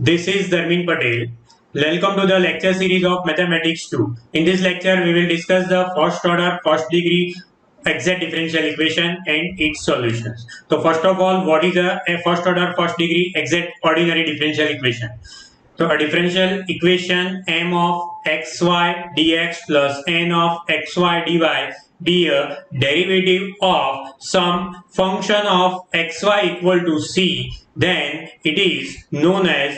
This is Dharmin Patel. Welcome to the lecture series of Mathematics 2. In this lecture, we will discuss the first order, first degree exact differential equation and its solutions. So first of all, what is a first order, first degree exact ordinary differential equation? So a differential equation m of xy dx plus n of xy dy be a derivative of some function of xy equal to c, then it is known as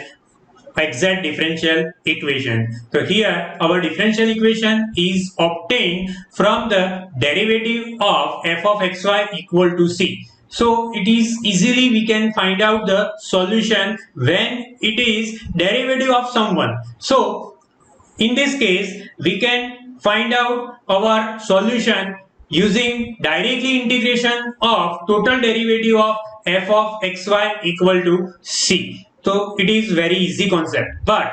exact differential equation. So here our differential equation is obtained from the derivative of f of xy equal to c. So it is easily we can find out the solution when it is derivative of someone. So in this case we can find out our solution using directly integration of total derivative of f of xy equal to c. So it is very easy concept, but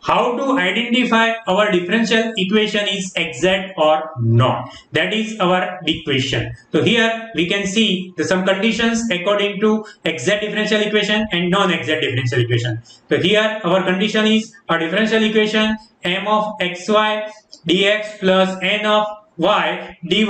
how to identify our differential equation is exact or not, that is our big question. So here we can see some conditions according to exact differential equation and non-exact differential equation. So here our condition is a differential equation m of xy dx plus n of y dy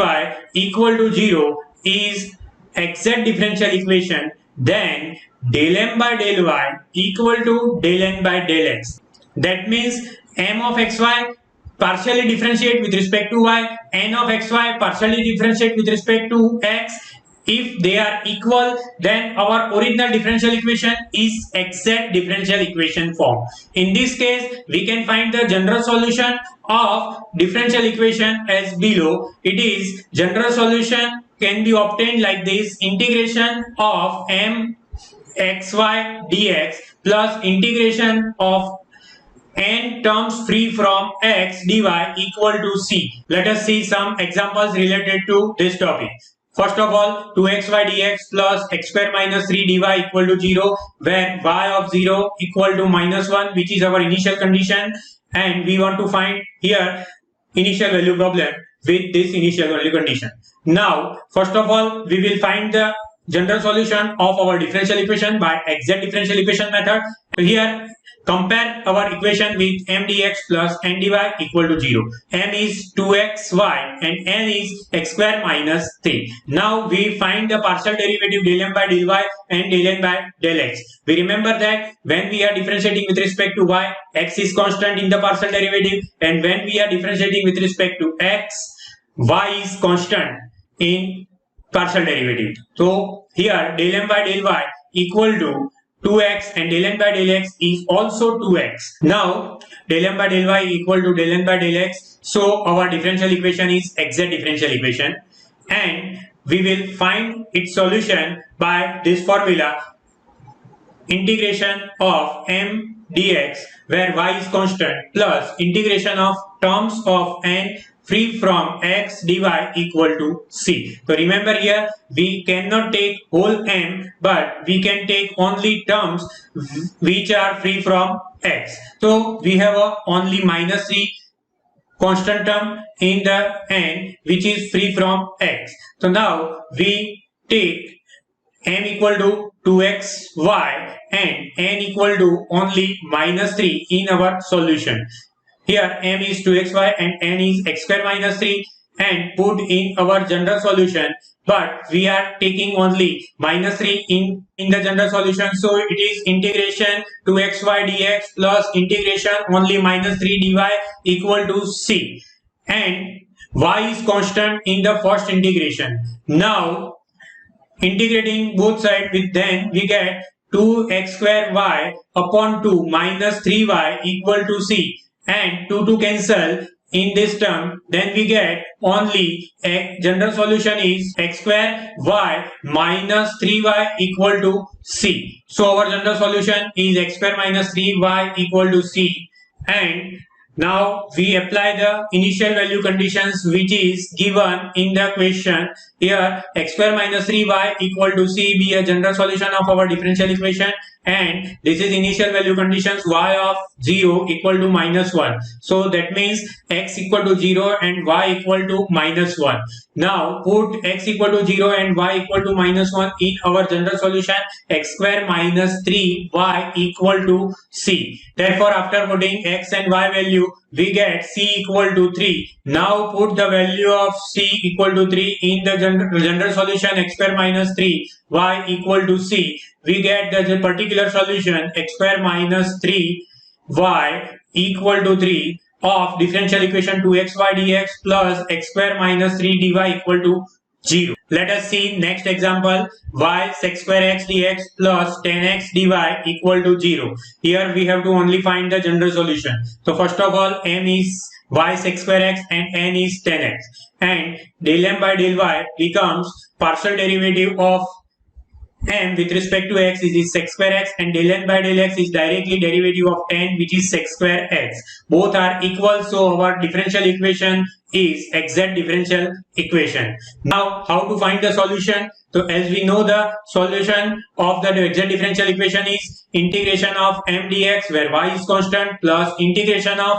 equal to 0 is exact differential equation, then del m by del y equal to del n by del x. That means m of xy partially differentiate with respect to y, n of xy partially differentiate with respect to x. If they are equal, then our original differential equation is exact differential equation form. In this case, we can find the general solution of differential equation as below. It is general solution can be obtained like this: integration of m xy dx plus integration of n terms free from x dy equal to c. Let us see some examples related to this topic. First of all, 2xy dx plus x square minus 3 dy equal to 0, where y of 0 equal to minus 1, which is our initial condition, and we want to find here initial value problem with this initial value condition. Now, first of all, we will find the general solution of our differential equation by exact differential equation method. So here, compare our equation with m dx plus n dy equal to 0. M is 2xy and n is x square minus 3. Now we find the partial derivative del m by del y and del n by del x. We remember that when we are differentiating with respect to y, x is constant in the partial derivative, and when we are differentiating with respect to x, y is constant in partial derivative. So here del m by del y equal to 2x and del n by del x is also 2x. Now del m by del y equal to del n by del x. So our differential equation is exact differential equation, and we will find its solution by this formula: integration of m dx where y is constant plus integration of terms of n free from x dy equal to c. So remember here we cannot take whole m, but we can take only terms which are free from x. So we have only minus 3 constant term in the n which is free from x. So now we take m equal to 2xy and n equal to only minus 3 in our solution. Here m is 2xy and n is x square minus 3, and put in our general solution, but we are taking only minus 3 in the general solution. So it is integration 2xy dx plus integration only minus 3 dy equal to c, and y is constant in the first integration. Now integrating both sides with, then we get 2x square y upon 2 minus 3y equal to c, and 2 cancel in this term, then we get only a general solution is x square y minus 3y equal to c. So our general solution is x square minus 3y equal to c, and now we apply the initial value conditions which is given in the question. Here x square minus 3y equal to c be a general solution of our differential equation, and this is initial value conditions y of 0 equal to -1. So that means x equal to 0 and y equal to -1. Now put x equal to 0 and y equal to -1 in our general solution. X square minus 3y equal to c. Therefore after putting x and y value, we get c equal to 3. Now put the value of c equal to 3 in the general solution. X square minus 3 y equal to c. We get the particular solution x square minus 3 y equal to 3 of differential equation 2xy dx plus x square minus 3 dy equal to 0. Let us see next example. Y sec square x dx plus 10x dy equal to 0. Here we have to only find the general solution. So first of all, m is y sec square x and n is 10x, and del m by del y becomes partial derivative of m with respect to x is sec square x, and del n by del x is directly derivative of 10 which is sec square x. Both are equal, so our differential equation is exact differential equation. Now how to find the solution? So as we know, the solution of the exact differential equation is integration of m dx where y is constant plus integration of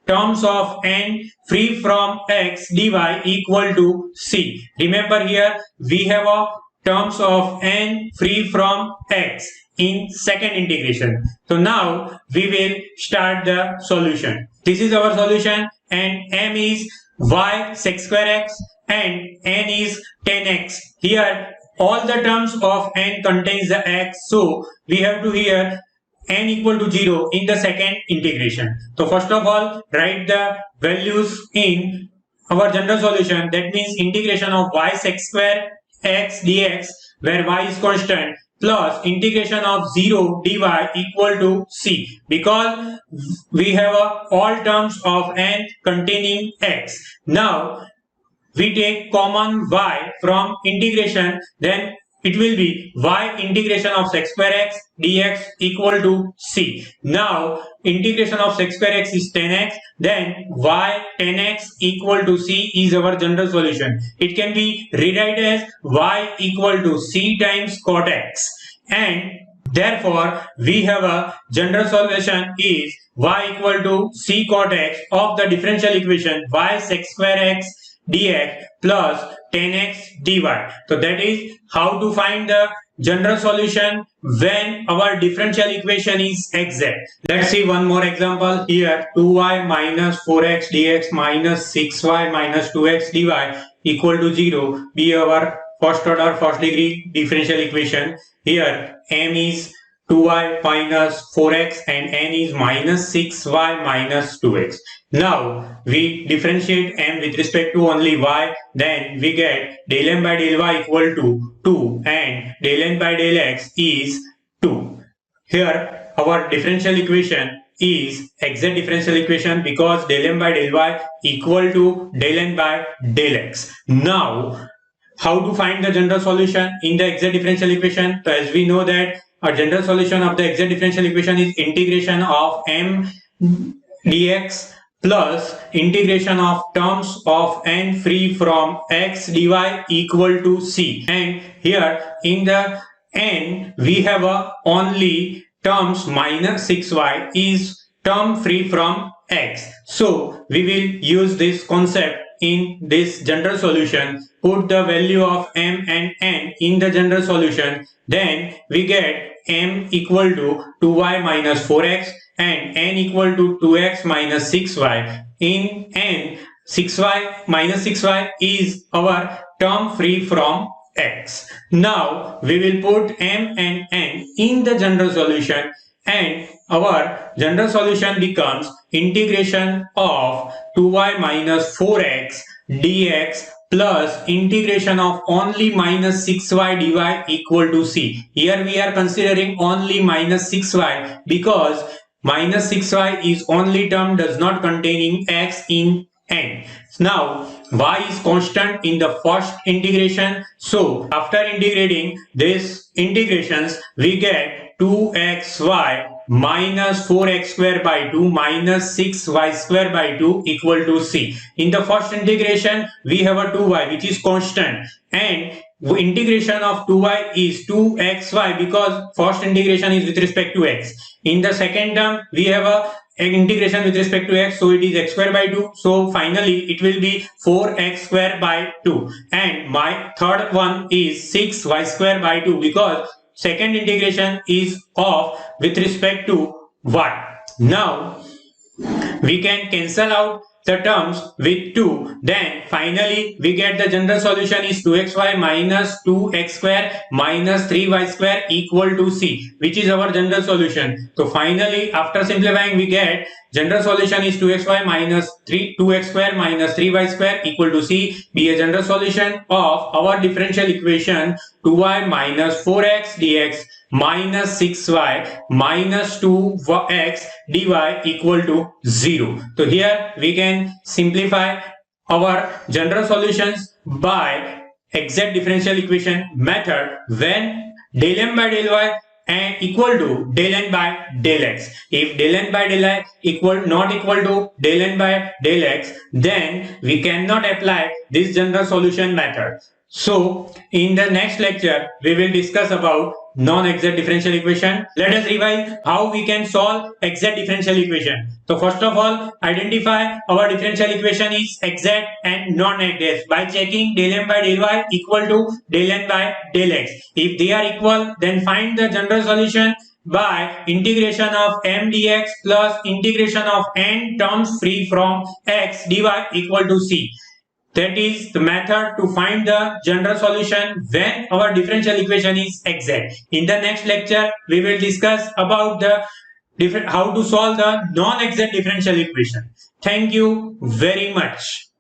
terms of n free from x dy equal to c. Remember here we have a terms of n free from x in second integration. So now we will start the solution. This is our solution, and m is y sec square x and n is 10x. Here all the terms of n contains the x, so we have to here n equal to 0 in the second integration. So first of all, write the values in our general solution. That means integration of y sec square x dx where y is constant plus integration of 0 dy equal to c, because we have all terms of n containing x. Now we take common y from integration, then it will be y integration of sec square x dx equal to c. Now integration of sec square x is 10x, then y 10x equal to c is our general solution. It can be rewritten as y equal to c times cot x, and therefore we have a general solution is y equal to c cot x of the differential equation y sec square x dx plus 10x dy. So that is how to find the general solution when our differential equation is exact. Let's see one more example here. 2y minus 4x dx minus 6y minus 2x dy equal to 0 be our first order first degree differential equation. Here m is 2y minus 4x and n is minus 6y minus 2x. Now we differentiate m with respect to only y, then we get del m by del y equal to 2 and del n by del x is 2. Here our differential equation is exact differential equation because del m by del y equal to del n by del x. Now how to find the general solution in the exact differential equation? So as we know that our general solution of the exact differential equation is integration of m dx plus integration of terms of n free from x dy equal to c. And here in the n we have only terms minus 6y is term free from x. So we will use this concept in this general solution. Put the value of m and n in the general solution, then we get m equal to 2y minus 4x and n equal to 2x minus 6y. In n, 6y minus 6y is our term free from x. Now we will put m and n in the general solution, and our general solution becomes integration of 2y minus 4x dx plus integration of only minus 6y dy equal to c. Here we are considering only minus 6y because minus 6y is only term does not containing x in n. Now y is constant in the first integration, so after integrating these integrations we get 2xy minus 4x square by 2 minus 6y square by 2 equal to c. In the first integration we have a 2y which is constant, and integration of 2y is 2xy because first integration is with respect to x. In the second term, we have an integration with respect to x, so it is x square by 2. So finally, it will be 4x square by 2. And my third one is 6y square by 2 because second integration is of with respect to y. Now, we can cancel out the terms with 2, then finally we get the general solution is 2xy minus 2x square minus 3y square equal to c, which is our general solution. So finally, after simplifying, we get general solution is 2xy minus 2x square minus 3y square equal to c, be a general solution of our differential equation 2y minus 4x dx minus 6y minus 2x dy equal to 0. So here we can simplify our general solutions by exact differential equation method when del m by del y and equal to del n by del x. If del n by del y not equal to del n by del x, then we cannot apply this general solution method. So in the next lecture, we will discuss about non-exact differential equation. Let us revise how we can solve exact differential equation. So first of all, identify our differential equation is exact and non-exact by checking del m by del y equal to del n by del x. If they are equal, then find the general solution by integration of m dx plus integration of n terms free from x dy equal to c. That is the method to find the general solution when our differential equation is exact. In the next lecture, we will discuss about the how to solve the non-exact differential equation. Thank you very much.